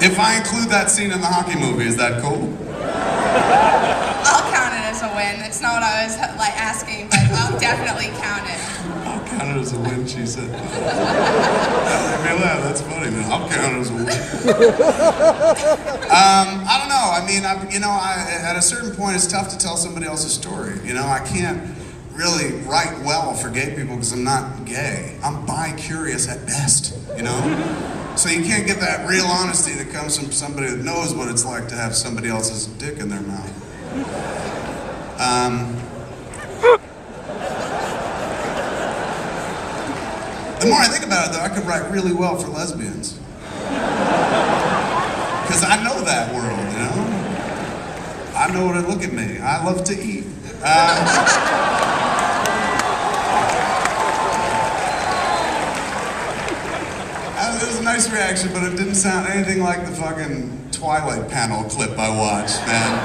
If I include that scene in the hockey movie, is that cool? I'll count it as a win. It's not what I was like asking, but I'll definitely count it. I'll count it as a win, she said. That made me laugh. That's funny, man. I'll count it as a win. I don't know. I mean, at a certain point, it's tough to tell somebody else's story. You know, I can't really write well for gay people because I'm not gay. I'm bi-curious at best, you know? So you can't get that real honesty that comes from somebody that knows what it's like to have somebody else's dick in their mouth. The more I think about it, though, I could write really well for lesbians. Because I know that world, you know? I know what it look at me. I love to eat. It was a nice reaction, but it didn't sound anything like the fucking Twilight panel clip I watched, man.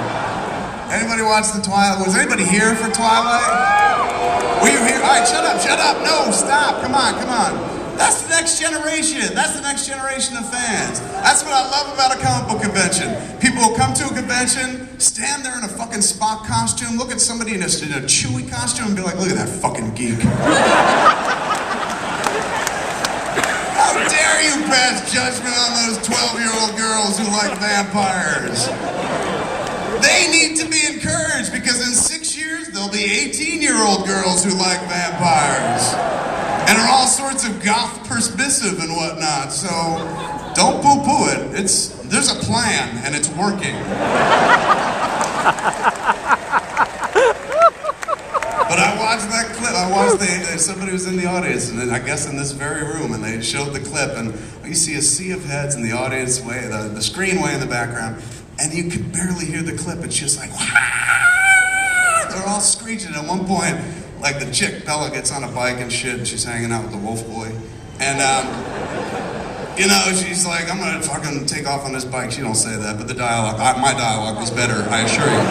Anybody watch the Twilight? Was anybody here for Twilight? Were you here? All right, shut up, shut up. No, stop. Come on, come on. That's the next generation. That's the next generation of fans. That's what I love about a comic book convention. People will come to a convention, stand there in a fucking Spock costume, look at somebody in a Chewie costume and be like, look at that fucking geek. How dare you pass judgment on those 12-year-old girls who like vampires? They need to be encouraged because in 6 years there'll be 18-year-old girls who like vampires and are all sorts of goth permissive and whatnot. So don't poo-poo it. There's a plan and it's working. But I watched that clip. I watched somebody was in the audience, and I guess in this very room, and they showed the clip, and you see a sea of heads in the audience way, the screen way in the background, and you can barely hear the clip. It's just like, Wah! They're all screeching. At one point, like the chick Bella gets on a bike and shit, and she's hanging out with the wolf boy, and you know, she's like, I'm gonna fucking take off on this bike. She don't say that, but the dialogue, my dialogue was better, I assure you.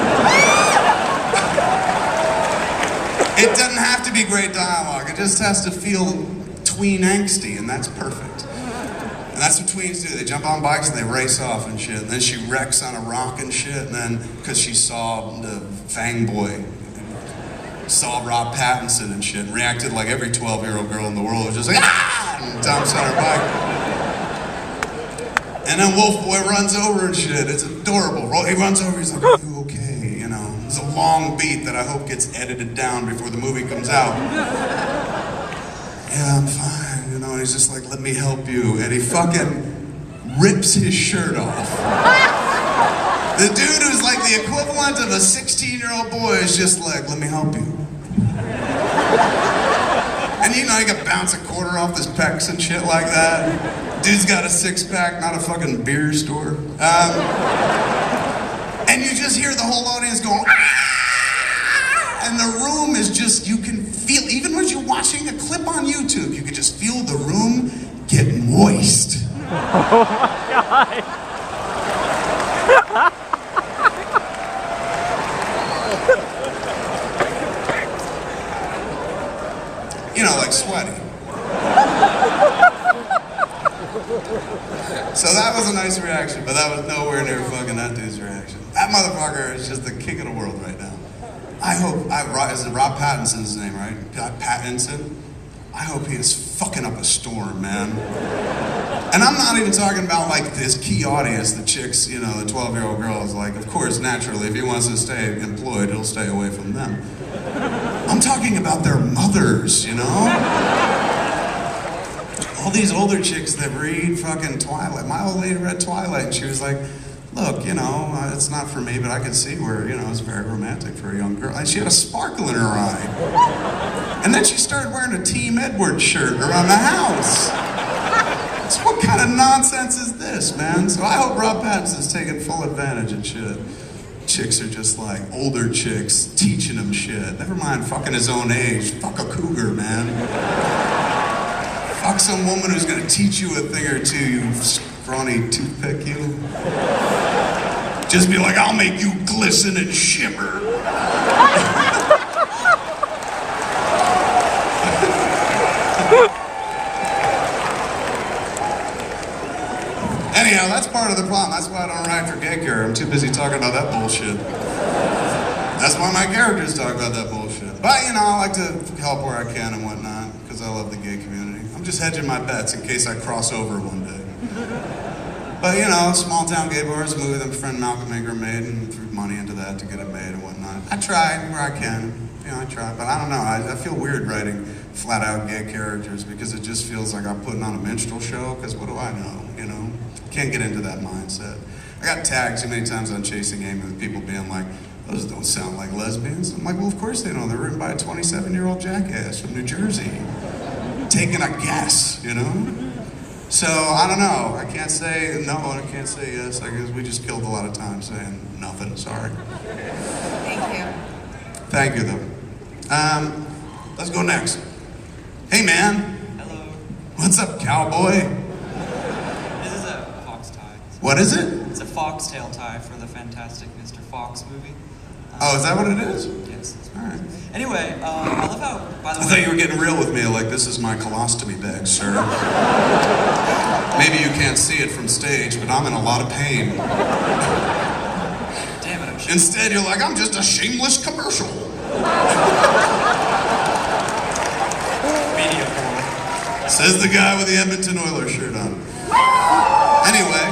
It doesn't have to be great dialogue. It just has to feel tween angsty, and that's perfect. And that's what tweens do. They jump on bikes and they race off and shit. And then she wrecks on a rock and shit. And then, because she saw the Fang Boy, saw Rob Pattinson and shit, and reacted like every 12-year-old girl in the world was just like, ah! And jumps on her bike. And then Wolf Boy runs over and shit. It's adorable. He runs over, he's like, are you okay? You know, it's a long beat that I hope gets edited down before the movie comes out. Yeah, I'm fine, you know, and he's just like, let me help you. And he fucking rips his shirt off. The dude who's like the equivalent of a 16-year-old boy is just like, let me help you. And you know, you can bounce a quarter off his pecs and shit like that. Dude's got a six-pack, not a fucking beer store. And you just hear the whole audience going, ah! And the room is just, you can feel, even when you're watching a clip on YouTube, you can just feel the room get moist. Oh my God. You know, like sweaty. So that was a nice reaction, but that was nowhere near fucking that dude's reaction. That motherfucker is just the king of the world right now. I hope, is it Rob Pattinson's name, right? Pattinson? I hope he is fucking up a storm, man. And I'm not even talking about like this key audience, the chicks, you know, the 12-year-old girls. Like, of course, naturally, if he wants to stay employed, he'll stay away from them. I'm talking about their mothers, you know? All these older chicks that read fucking Twilight. My old lady read Twilight and she was like, look, you know, it's not for me, but I can see where, you know, it's very romantic for a young girl. And she had a sparkle in her eye. And then she started wearing a Team Edward shirt around the house. So what kind of nonsense is this, man? So I hope Rob Pattinson's taking full advantage and shit. Chicks are just like older chicks teaching him shit. Never mind fucking his own age. Fuck a cougar, man. Fuck some woman who's gonna teach you a thing or two, you scrawny toothpick, you. Just be like, I'll make you glisten and shimmer. Anyhow, that's part of the problem. That's why I don't write for gay character. I'm too busy talking about that bullshit. That's why my characters talk about that bullshit. But, you know, I like to help where I can and whatnot, because I love the gay community. I'm just hedging my bets in case I cross over one day. But, you know, Small Town Gay Bar is a movie that my friend Malcolm Ingram made, and threw money into that to get it made and whatnot. I try where I can. You know, I try, but I don't know. I feel weird writing flat-out gay characters because it just feels like I'm putting on a minstrel show, because what do I know, you know? Can't get into that mindset. I got tagged too many times on Chasing Amy with people being like, those don't sound like lesbians. I'm like, well, of course they don't. They're written by a 27-year-old jackass from New Jersey. Taking a guess, you know? So, I don't know. I can't say no and I can't say yes. I guess we just killed a lot of time saying nothing. Sorry. Thank you. Thank you, though. Let's go next. Hey, man. Hello. What's up, cowboy? This is a fox tie. What is it? It's a foxtail tie for the Fantastic Mr. Fox movie. Oh, is that what it is? Yes. All right. Anyway, I love how, by the I way... thought you were getting real with me, like, this is my colostomy bag, sir. Maybe you can't see it from stage, but I'm in a lot of pain. Damn it, I'm sure. Instead, you're like, I'm just a shameless commercial. Media boy. Says the guy with the Edmonton Oilers shirt on. Anyway,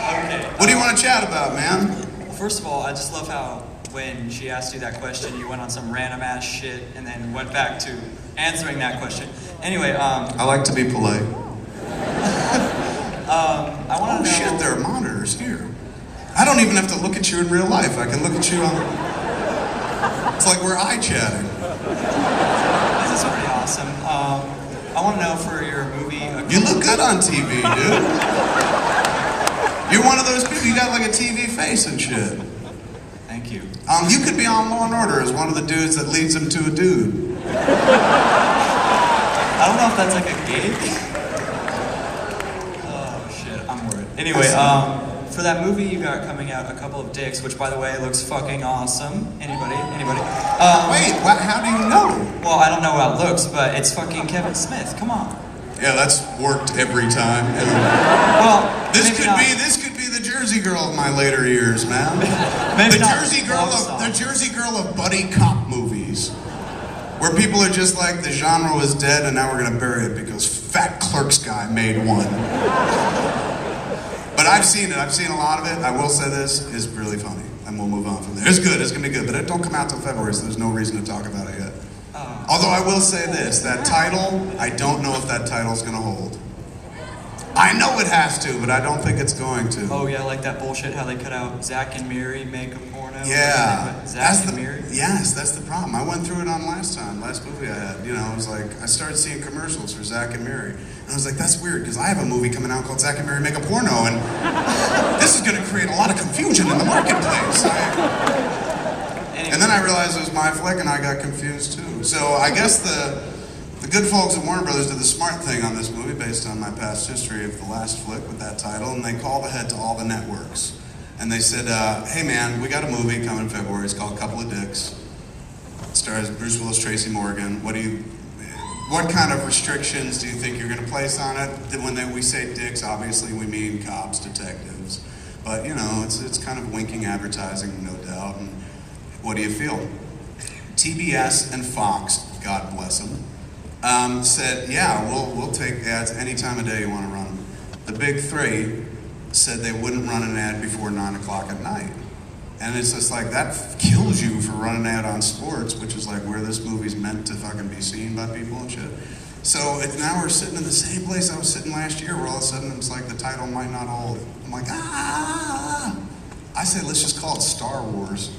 Okay. what do you want to chat about, man? Well, first of all, I just love how when she asked you that question, you went on some random ass shit and then went back to answering that question. Anyway, I like to be polite. I want Oh to know... shit, there are monitors here. I don't even have to look at you in real life. I can look at you on... It's like we're eye-chatting. This is pretty awesome. I want to know for your movie... You look good on TV, dude. You're one of those people, you got like a TV face and shit. Thank you. You could be on Law and Order as one of the dudes that leads them to a dude. I don't know if that's like a gig. Oh shit, I'm worried. Anyway, for that movie you got coming out, A Couple of Dicks, which by the way looks fucking awesome. Anybody? Wait, how do you know? Well, I don't know how it looks, but it's fucking Kevin Smith. Come on. Yeah, that's worked every time. Well, This maybe could not. be the Jersey Girl of my later years, man. Maybe the not Jersey love song. Jersey Girl of buddy cop movies, where people are just like, the genre was dead and now we're gonna bury it because fat clerks guy made one. But I've seen it. I've seen a lot of it. I will say this is really funny, and we'll move on from there. It's good. It's gonna be good, but it don't come out till February, so there's no reason to talk about it yet. Although I will say this, that title, I don't know if that title's gonna hold. I know it has to, but I don't think it's going to. Oh yeah, like that bullshit how they cut out Zach and Miri make a porno. Yeah, Zach and Miri. Yes, that's the problem. I went through it on last movie I had. You know, it was like, I started seeing commercials for Zach and Miri. And I was like, that's weird, because I have a movie coming out called Zach and Miri Make a Porno, and this is gonna create a lot of confusion in the marketplace. And then I realized it was my flick, and I got confused too. So I guess the good folks at Warner Brothers did the smart thing on this movie based on my past history of the last flick with that title, and they called ahead to all the networks. And they said, hey man, we got a movie coming in February, it's called A Couple of Dicks. It stars Bruce Willis, Tracy Morgan. What kind of restrictions do you think you're gonna place on it? When we say dicks, obviously we mean cops, detectives. But you know, it's kind of winking advertising, no doubt. And what do you feel? TBS and Fox, God bless them, said, yeah, we'll take ads any time of day you want to run them. The big three said they wouldn't run an ad before 9 o'clock at night. And it's just like, that kills you for running an ad on sports, which is like where this movie's meant to fucking be seen by people and shit. So now we're sitting in the same place I was sitting last year, where all of a sudden it's like the title might not hold. I'm like, I say let's just call it Star Wars.